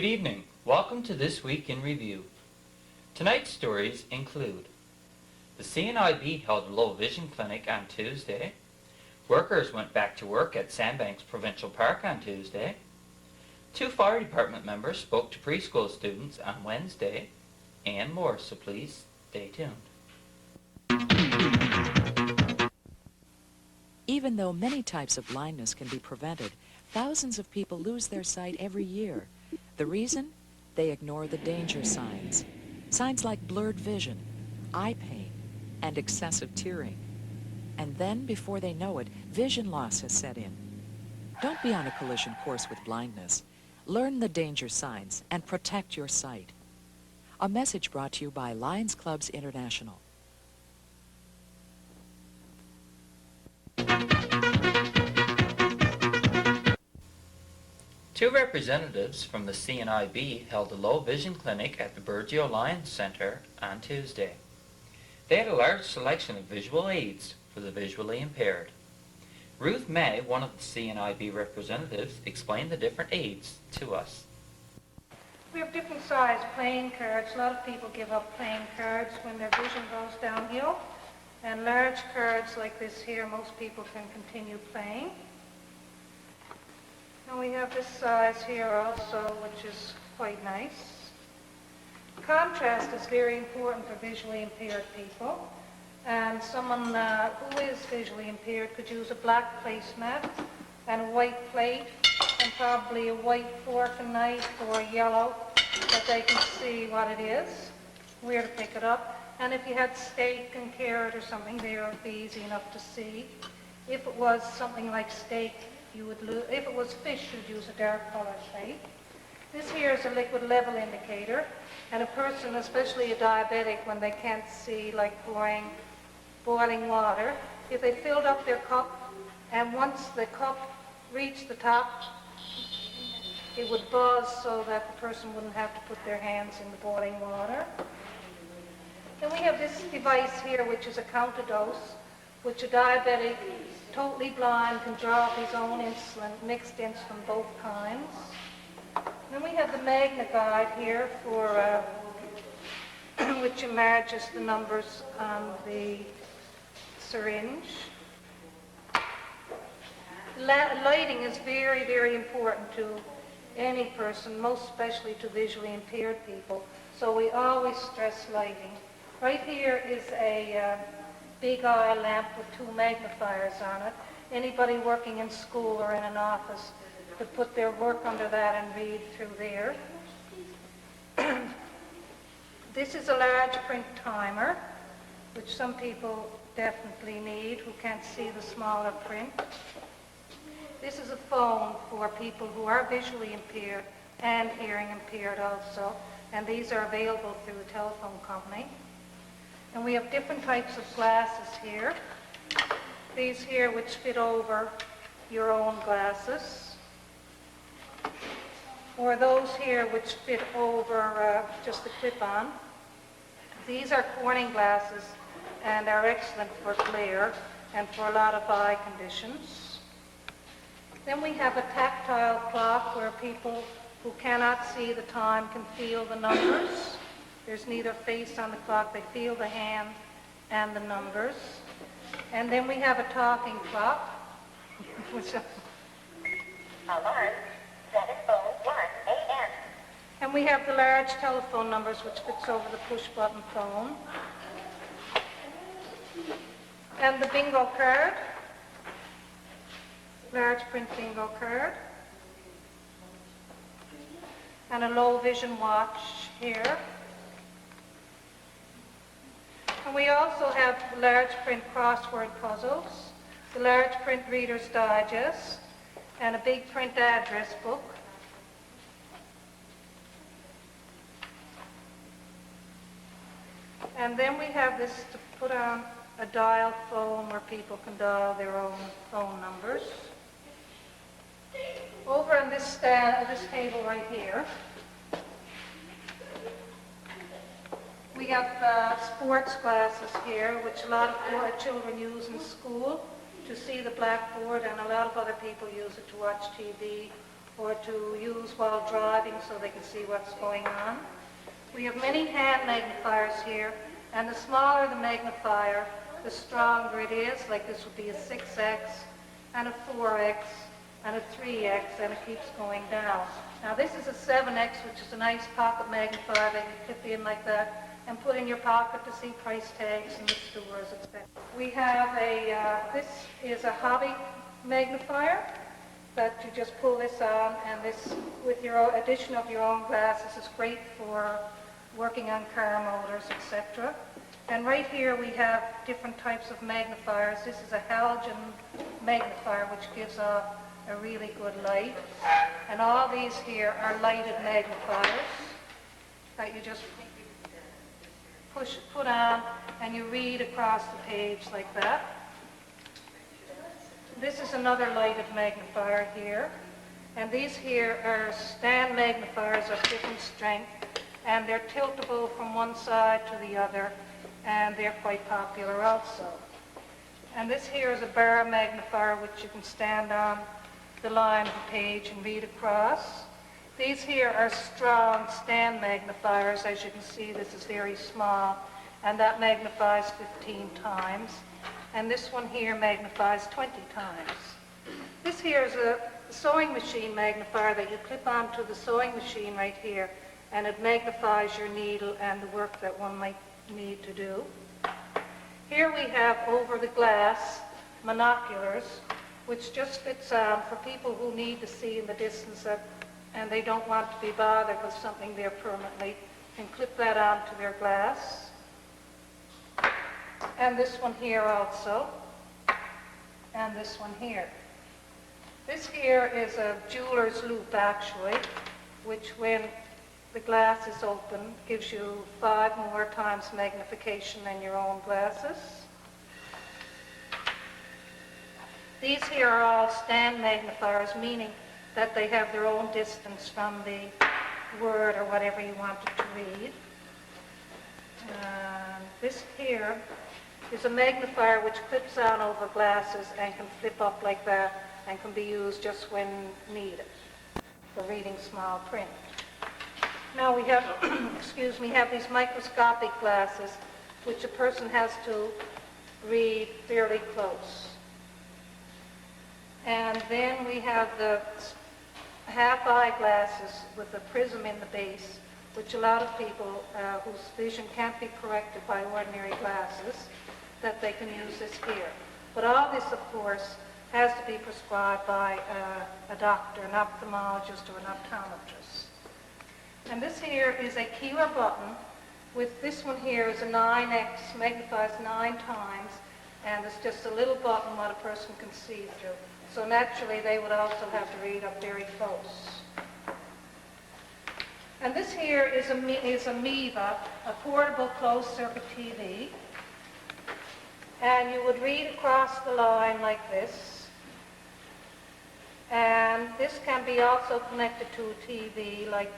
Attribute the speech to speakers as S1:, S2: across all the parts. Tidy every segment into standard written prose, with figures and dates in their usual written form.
S1: Good evening. Welcome to This Week in Review. Tonight's stories include the CNIB held a low vision clinic on Tuesday, workers went back to work at Sandbanks Provincial Park on Tuesday, 2 fire department members spoke to preschool students on Wednesday, and more, so please stay tuned.
S2: Even though many types of blindness can be prevented, thousands of people lose their sight every year. The reason? They ignore the danger signs. Signs like blurred vision, eye pain, and excessive tearing. And then, before they know it, vision loss has set in. Don't be on a collision course with blindness. Learn the danger signs and protect your sight. A message brought to you by Lions Clubs International.
S1: Two representatives from the CNIB held a low vision clinic at the Burgeo Lions Centre on Tuesday. They had a large selection of visual aids for the visually impaired. Ruth May, one of the CNIB representatives, explained the different aids to us.
S3: We have different size playing cards. A lot of people give up playing cards when their vision goes downhill. And large cards like this here, most people can continue playing. And we have this size here also, which is quite nice. Contrast is very important for visually impaired people. And someone who is visually impaired could use a black placemat and a white plate and probably a white fork and knife or a yellow that they can see what it is, where to pick it up. And if you had steak and carrot or something there, it would be easy enough to see. If it was something like steak, if it was fish, you'd use a dark color plate. This here is a liquid level indicator, and a person, especially a diabetic, when they can't see, like pouring boiling water, if they filled up their cup, and once the cup reached the top, it would buzz so that the person wouldn't have to put their hands in the boiling water. Then we have this device here, which is a countadose, which a diabetic, totally blind, can draw up his own insulin, mixed insulin, both kinds. Then we have the Magna Guide here for which enlarges the numbers on the syringe. Lighting is very, very important to any person, most especially to visually impaired people. So we always stress lighting. Right here is a big eye lamp with 2 magnifiers on it. Anybody working in school or in an office could put their work under that and read through there. This is a large print timer, which some people definitely need who can't see the smaller print. This is a phone for people who are visually impaired and hearing impaired also, and these are available through the telephone company. And we have different types of glasses here. These here which fit over your own glasses, or those here which fit over just the clip-on. These are Corning glasses and are excellent for glare and for a lot of eye conditions. Then we have a tactile clock where people who cannot see the time can feel the numbers. There's neither face on the clock, they feel the hand and the numbers. And then we have a talking clock.
S4: Alarm 7:01 a.m.
S3: And we have the large telephone numbers which fits over the push-button phone. And the bingo card, large print bingo card. And a low vision watch here. And we also have large print crossword puzzles, the large print Reader's Digest, and a big print address book. And then we have this to put on a dial phone where people can dial their own phone numbers. Over on this table right here, we have sports glasses here, which a lot of children use in school to see the blackboard, and a lot of other people use it to watch TV or to use while driving so they can see what's going on. We have many hand magnifiers here, and the smaller the magnifier, the stronger it is. Like this would be a 6x and a 4x and a 3x, and it keeps going down. Now this is a 7x, which is a nice pocket magnifier that you clip in like that and put in your pocket to see price tags in the stores, etc. We have this is a hobby magnifier that you just pull this on, and this, with your addition of your own glasses, is great for working on car motors, etc. And right here we have different types of magnifiers. This is a halogen magnifier, which gives off a really good light. And all these here are lighted magnifiers that you just put on, and you read across the page like that. This is another lighted magnifier here. And these here are stand magnifiers of different strength, and they're tiltable from one side to the other, and they're quite popular also. And this here is a bar magnifier, which you can stand on the line of the page and read across. These here are strong stand magnifiers. As you can see, this is very small, and that magnifies 15 times. And this one here magnifies 20 times. This here is a sewing machine magnifier that you clip onto the sewing machine right here, and it magnifies your needle and the work that one might need to do. Here we have over the glass monoculars, which just fits on for people who need to see in the distance and they don't want to be bothered with something there permanently, and clip that onto their glass. And this one here also, and this one here. This here is a jeweler's loop, actually, which when the glass is open gives you 5 more times magnification than your own glasses. These here are all stand magnifiers, meaning that they have their own distance from the word or whatever you want it to read. This here is a magnifier which clips on over glasses and can flip up like that and can be used just when needed for reading small print. Now we have, have these microscopic glasses which a person has to read fairly close. And then we have the half-eye glasses with a prism in the base, which a lot of people whose vision can't be corrected by ordinary glasses, that they can use this here. But all this, of course, has to be prescribed by a doctor, an ophthalmologist, or an optometrist. And this here is a keyword button. With this one here is a 9x, magnifies 9 times, and it's just a little button what a person can see through. So naturally, they would also have to read up very close. And this here is a Miva, a portable closed-circuit TV. And you would read across the line like this. And this can be also connected to a TV, like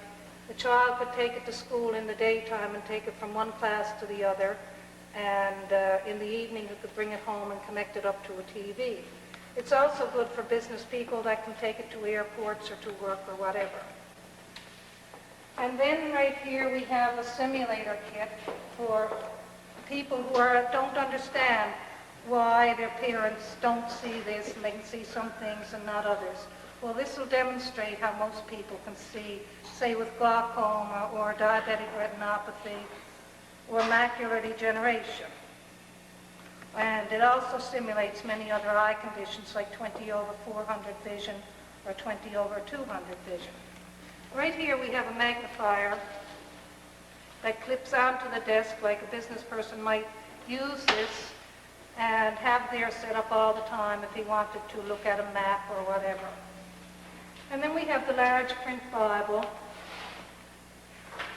S3: the child could take it to school in the daytime and take it from one class to the other. And in the evening, you could bring it home and connect it up to a TV. It's also good for business people that can take it to airports or to work or whatever. And then right here we have a simulator kit for people who don't understand why their parents don't see this and they can see some things and not others. Well, this will demonstrate how most people can see, say with glaucoma or diabetic retinopathy or macular degeneration. And it also simulates many other eye conditions like 20/400 vision or 20/200 vision. Right here we have a magnifier that clips onto the desk like a business person might use this and have there set up all the time if he wanted to look at a map or whatever. And then we have the large print Bible,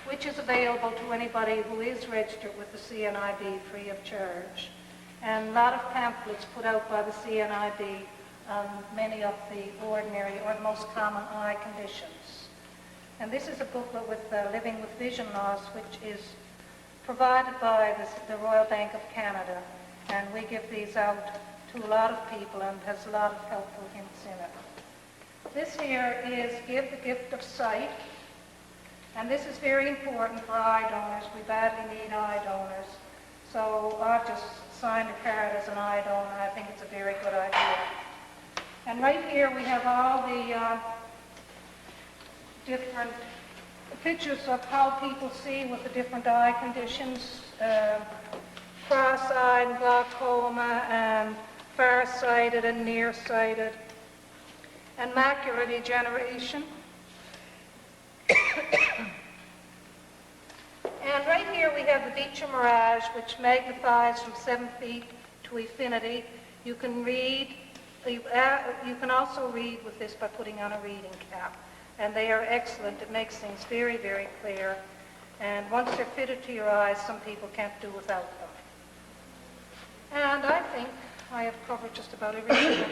S3: which is available to anybody who is registered with the CNIB free of charge. And a lot of pamphlets put out by the CNIB on many of the ordinary or most common eye conditions. And this is a booklet with Living with Vision Loss, which is provided by the Royal Bank of Canada. And we give these out to a lot of people and has a lot of helpful hints in it. This here is Give the Gift of Sight, and this is very important for eye donors. We badly need eye donors. So I've just signed a card as an eye donor. I think it's a very good idea. And right here we have all the different pictures of how people see with the different eye conditions, cross-eyed, glaucoma, and far-sighted and nearsighted, and macular degeneration. And right here we have the Beecher Mirage, which magnifies from 7 feet to infinity. You can read, you can also read with this by putting on a reading cap. And they are excellent. It makes things very, very clear. And once they're fitted to your eyes, some people can't do without them. And I think I have covered just about everything.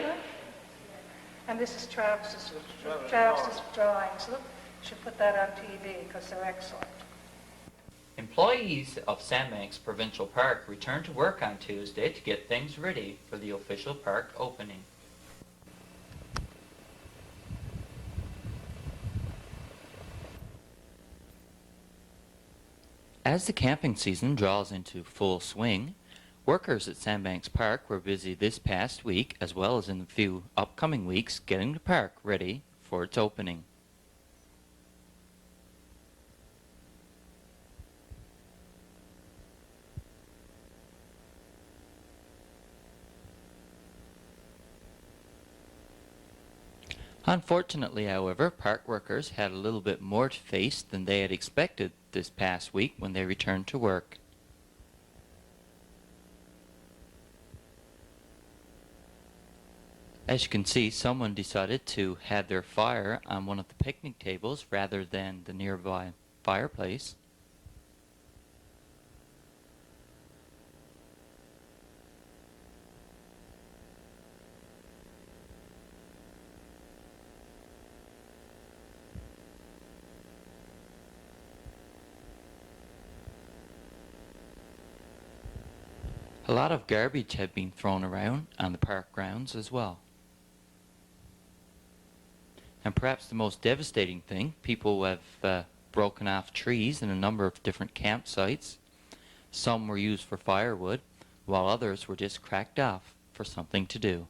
S3: And this is Travis's drawings. Look, you should put that on TV because they're excellent.
S1: Employees of Sandbanks Provincial Park returned to work on Tuesday to get things ready for the official park opening. As the camping season draws into full swing, workers at Sandbanks Park were busy this past week as well as in the few upcoming weeks getting the park ready for its opening. Unfortunately, however, park workers had a little bit more to face than they had expected this past week when they returned to work. As you can see, someone decided to have their fire on one of the picnic tables rather than the nearby fireplace. A lot of garbage had been thrown around on the park grounds as well. And perhaps the most devastating thing, people have broken off trees in a number of different campsites. Some were used for firewood, while others were just cracked off for something to do.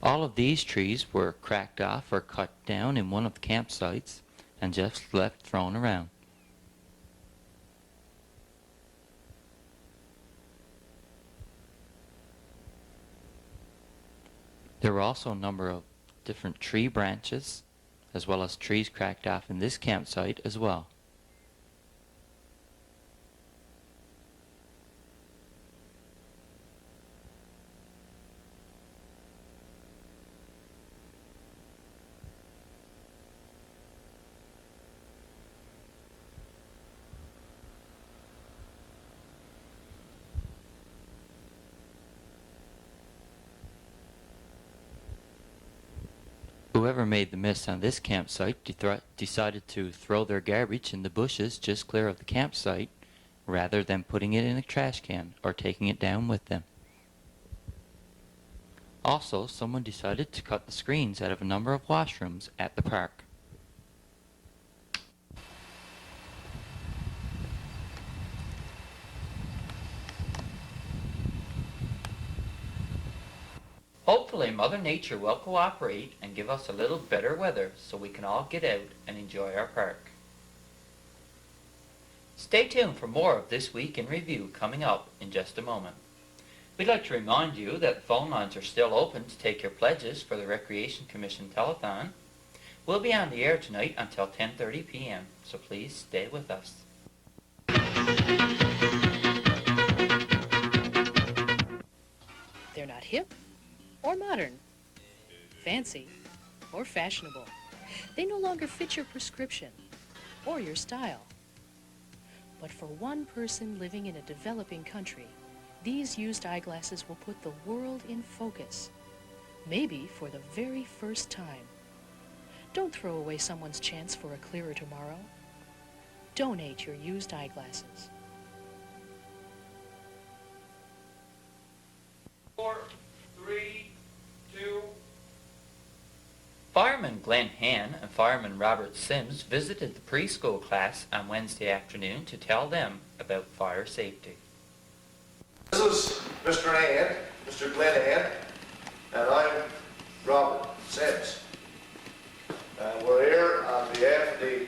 S1: All of these trees were cracked off or cut down in one of the campsites and just left thrown around. There were also a number of different tree branches as well as trees cracked off in this campsite as well. Whoever made the mess on this campsite decided to throw their garbage in the bushes just clear of the campsite rather than putting it in a trash can or taking it down with them. Also, someone decided to cut the screens out of a number of washrooms at the park. Hopefully Mother Nature will cooperate and give us a little better weather so we can all get out and enjoy our park. Stay tuned for more of This Week in Review coming up in just a moment. We'd like to remind you that the phone lines are still open to take your pledges for the Recreation Commission Telethon. We'll be on the air tonight until 10:30 p.m., so please stay with us.
S5: They're not hip or modern. fancy, or fashionable. They no longer fit your prescription or your style. But for one person living in a developing country, these used eyeglasses will put the world in focus, maybe for the very first time. Don't throw away someone's chance for a clearer tomorrow. Donate your used eyeglasses.
S1: 4, 3, 2. Fireman Glenn Han and Fireman Robert Sims visited the preschool class on Wednesday afternoon to tell them about fire safety.
S6: This is Mr. Han, Mr. Glenn Han, and I'm Robert Sims. And we're here on behalf of the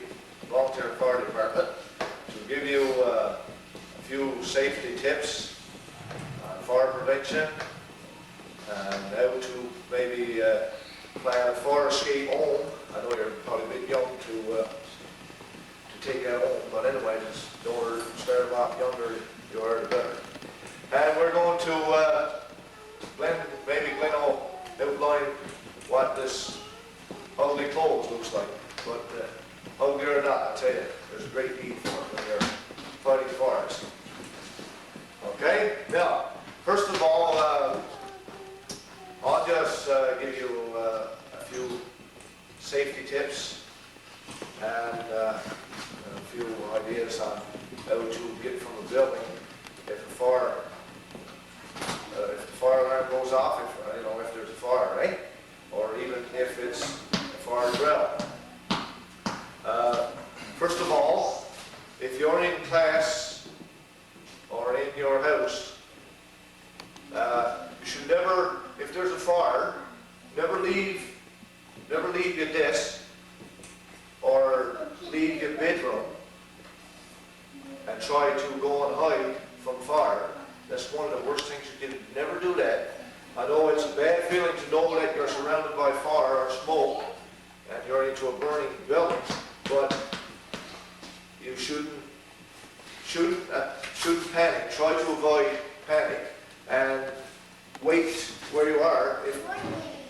S6: Volunteer Fire Department to give you a few safety tips on fire prevention and how to maybe plan a fire escape home. I know you're probably a bit young to take that home, but anyway, just the older, start them off younger you are, the better. And we're going to Glenn will outline what this ugly clothes looks like. But ugly or not, I tell you, there's a great need for it when you're fighting fires. Okay? Now, first of all, I'll just give you a few safety tips and a few ideas on how to get from a building if the fire alarm goes off, if there's a fire, right? Or even if it's a fire drill. First of all, if you're in class or in your house, you should never, if there's a fire, never leave your desk or leave your bedroom and try to go and hide from fire. That's one of the worst things you can never do that. I know it's a bad feeling to know that you're surrounded by fire or smoke and you're into a burning building, but you shouldn't panic. Try to avoid panic and wait where you are.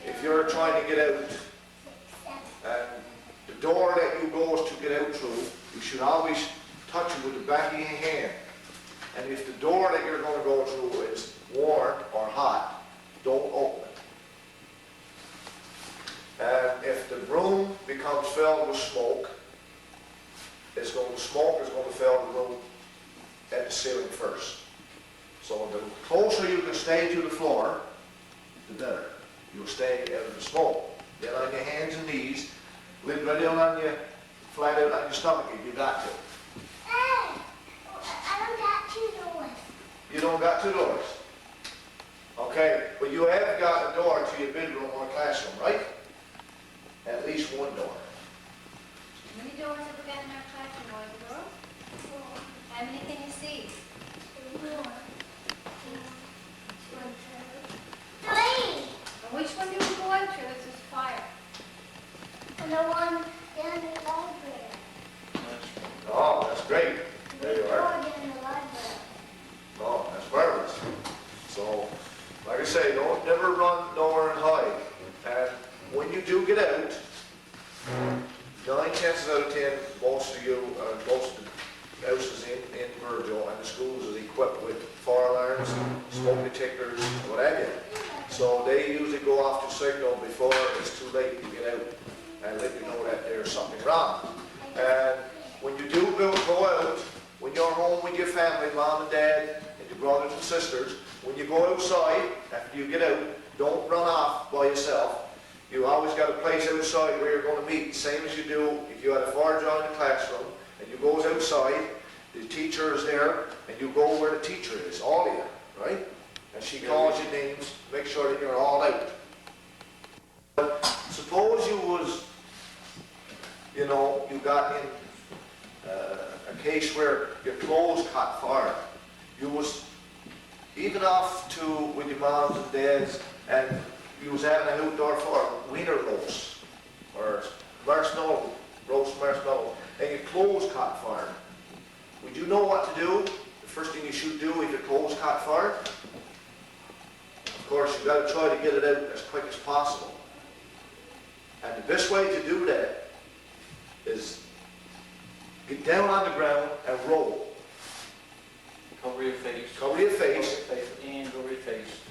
S6: If you're trying to get out, and the door that you go to get out through, you should always touch it with the back of your hand. And if the door that you're going to go through is warm or hot, don't open it. And if the room becomes filled with smoke, smoke is going to fill the room at the ceiling first. So the closer you can stay to the floor, the better. You'll stay out of the smoke. Then on your hands and knees, lay right down on you, flat out on your stomach if you got to.
S7: Hey, I don't got 2 doors.
S6: You don't got 2 doors? Okay, but you have got a door to your bedroom or classroom, right? At least 1 door.
S8: How many doors have we got in our classroom, boys and girls? How many can you see?
S7: 3.
S8: And which one do we go out to? This is fire.
S7: And the one down in the library.
S6: Oh, that's great. There you are.
S7: Down in the library.
S6: Oh, that's marvelous. So, like I say, don't never run nowhere and hide. And when you do get out, 9 chances out of 10, most of the houses in Virgil and the schools are equipped with fire alarms, smoke detectors, what have you. So they usually go off to signal before it's too late to get out and let you know that there's something wrong. And when you do go out, when you're home with your family, mom and dad, and your brothers and sisters, when you go outside, after you get out, don't run off by yourself. You always got a place outside where you're going to meet, same as you do if you had a fire drill in the classroom, and you goes outside, the teacher is there, and you go where the teacher is, all of you, right? And she calls your names, make sure that you're all out. But suppose you got in a case where your clothes caught fire. You was even off with your moms and dads, and you was having an outdoor fire, wiener roast, or roast marshmallow, and your clothes caught fire. Would you know what to do? The first thing you should do if your clothes caught fire? Of course, you've got to try to get it out as quick as possible. And the best way to do that is get down on the ground and roll.
S9: Cover your face.
S6: Cover your face.
S9: Cover your face, hands over your face,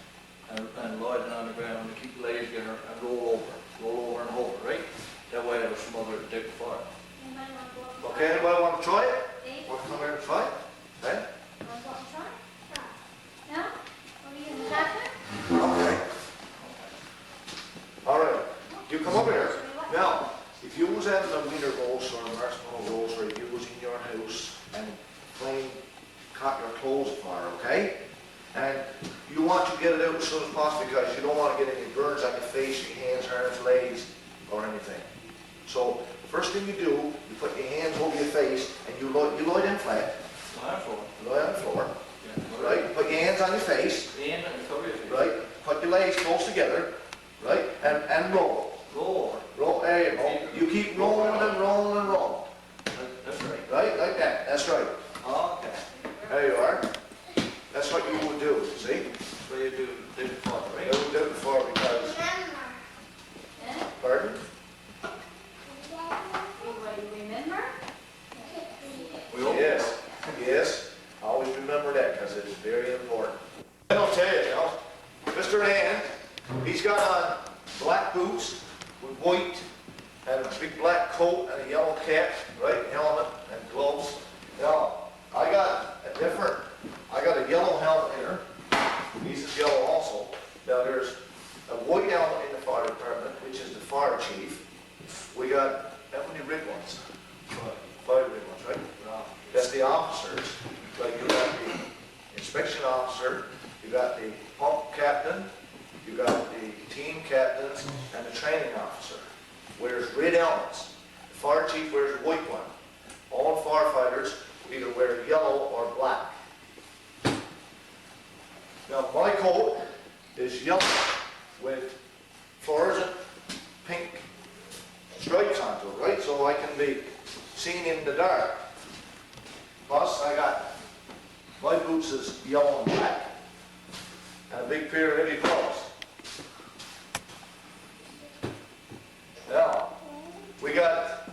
S9: and lie down on the ground and keep your legs together and roll over. Roll over and over, right? That way there's some other to take the fire.
S8: Anybody want to go up and
S6: Okay, anybody want to try it?
S8: Dave?
S6: Want to come here and try it? Okay?
S8: Want to go up and try? No? What are you in the bathroom?
S6: Okay. All right, you come over here. Now, if you was having a winter roast or a marshmallow roast, or if you was in your house and flame caught your clothes afire, okay? And you want to get it out as soon as possible because you don't want to get any burns on your face, your hands, arms, legs, or anything. So, first thing you do, you put your hands over your face and you lie down flat.
S9: Lie on the floor.
S6: Lie on the floor.
S9: Yeah.
S6: Right? Put your hands on your face.
S9: And cover your face.
S6: Right? Put your legs close together. Right? And roll.
S9: Roll over.
S6: Roll, there you go. You keep rolling and rolling and rolling.
S9: That's right.
S6: Right? Like that. That's right.
S9: Okay.
S6: There you are. That's what you would do, see?
S9: That's what you do before,
S6: I
S9: right?
S6: would do it before because... Pardon?
S8: Everybody remember?
S9: We hope.
S6: Yes. Yes. Always remember that because it's very important. I'll tell you, Mr. Hand, he's got on black boots with white and a big black coat and a yellow cap, right? Helmet and gloves. Now, I got a yellow helmet here. He's is yellow also. Now there's a white helmet in the fire department, which is the fire chief. We got, how many red ones? 5 red ones, right? That's the officers. Like you got the inspection officer, you got the pump captain, you got the team captains, and the training officer. Wears red helmets. The fire chief wears a white one. All firefighters either wear yellow or black. Now my coat is yellow with fluorescent pink stripes onto it, right? So I can be seen in the dark. Plus I got, my boots is yellow and black, and a big pair of heavy gloves. Now, we got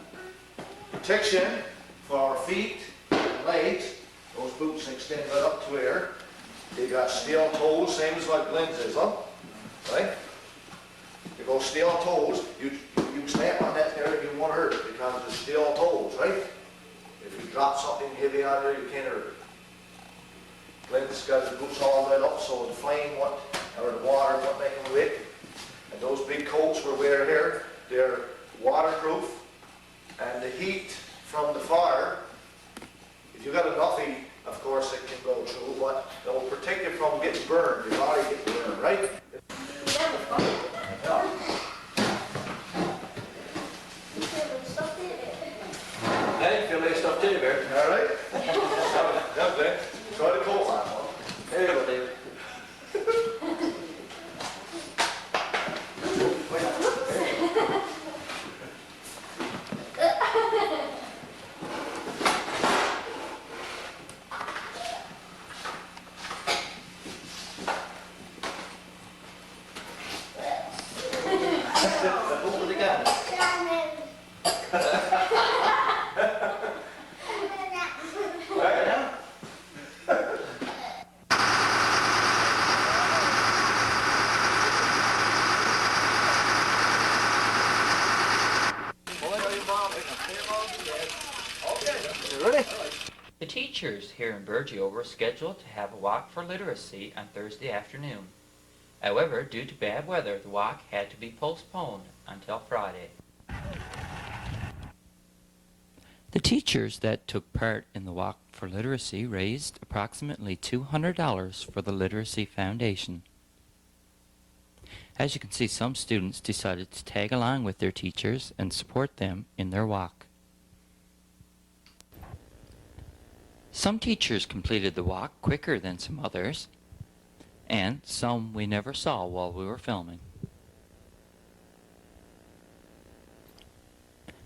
S6: protection for our feet and legs. Those boots extend right up to here. They got steel toes, same as like Glenn's is, huh? Right? They go steel toes. You snap on that there and you won't hurt it because it's steel toes, right? If you drop something heavy on there, you can't hurt it. Glenn's got his boots all lit up so the flame won't, or the water won't make them wet. And those big coats we're wearing here, they're waterproof, and the heat from the fire, if you got enough heat, of course it can go through, but it will protect you from getting burned, your body getting burned, right? Yeah.
S9: Hey, feel like stuff teddy bear.
S6: All right? Now, Glenn, try the coat on one.
S9: There you go, David. Over the gun. Right now.
S1: The teachers here in Burgeo were scheduled to have a walk for literacy on Thursday afternoon. However, due to bad weather, the walk had to be postponed until Friday. The teachers that took part in the Walk for Literacy raised approximately $200 for the Literacy Foundation. As you can see, some students decided to tag along with their teachers and support them in their walk. Some teachers completed the walk quicker than some others, and some we never saw while we were filming.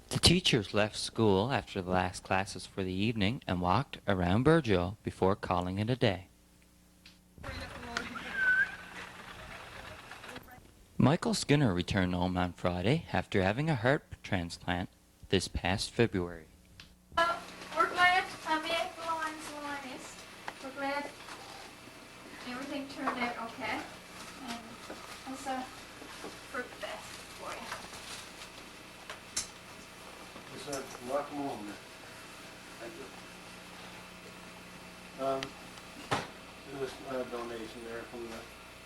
S1: The teachers left school after the last classes for the evening and walked around Burgeo before calling it a day. Michael Skinner returned home on Friday after having a heart transplant this past February.
S8: We're glad, we're glad everything turned out okay. And that's a fruit basket for you.
S10: It's a lot more than that. Thank you. This donation there from the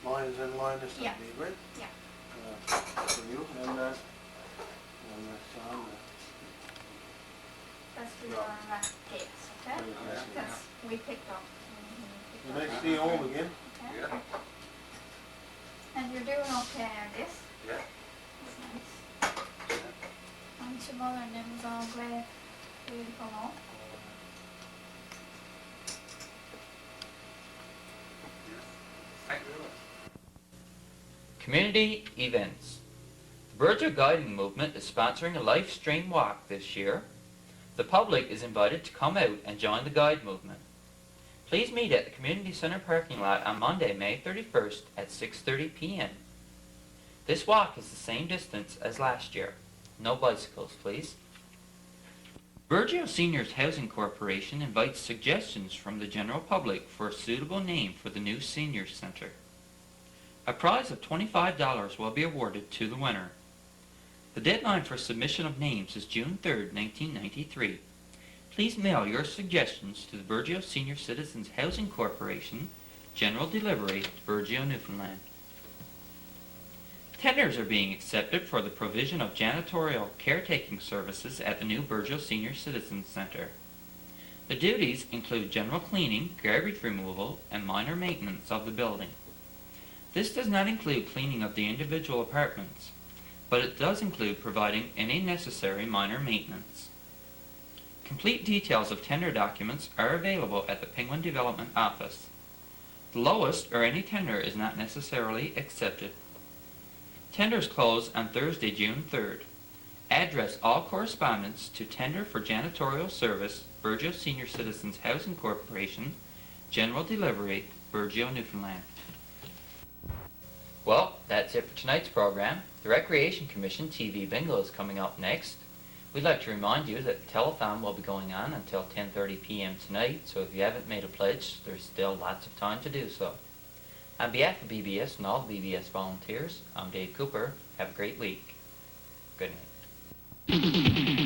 S10: Lions and Lioness,
S8: Yeah.
S10: that'd be great.
S8: Yeah.
S10: For you and Sean.
S8: That's for your gas, okay?
S10: For your gas, yeah.
S8: Because we picked up.
S10: It's nice to see you home again.
S8: Okay. And you're doing okay, I guess?
S10: Yeah.
S8: That's nice. And your mother and them was all glad for you to come home.
S10: Thank you very much.
S1: Community events. The Virgil Guiding Movement is sponsoring a live stream walk this year. The public is invited to come out and join the guide movement. Please meet at the Community Center parking lot on Monday, May 31st at 6:30 p.m. This walk is the same distance as last year. No bicycles, please. Virgil Seniors Housing Corporation invites suggestions from the general public for a suitable name for the new senior center. A prize of $25 will be awarded to the winner. The deadline for submission of names is June 3rd, 1993. Please mail your suggestions to the Burgeo Senior Citizens Housing Corporation, General Delivery, Burgeo, Newfoundland. Tenders are being accepted for the provision of janitorial caretaking services at the new Burgeo Senior Citizens Center. The duties include general cleaning, garbage removal, and minor maintenance of the building. This does not include cleaning of the individual apartments, but it does include providing any necessary minor maintenance. Complete details of tender documents are available at the Penguin Development Office. The lowest or any tender is not necessarily accepted. Tenders close on Thursday, June 3rd. Address all correspondence to Tender for Janitorial Service, Burgeo Senior Citizens Housing Corporation, General Delivery, Burgeo, Newfoundland. Well, that's it for tonight's program. The Recreation Commission TV Bingo is coming up next. We'd like to remind you that the telethon will be going on until 10:30 p.m. tonight, so if you haven't made a pledge, there's still lots of time to do so. On behalf of BBS and all the BBS volunteers, I'm Dave Cooper. Have a great week. Good night.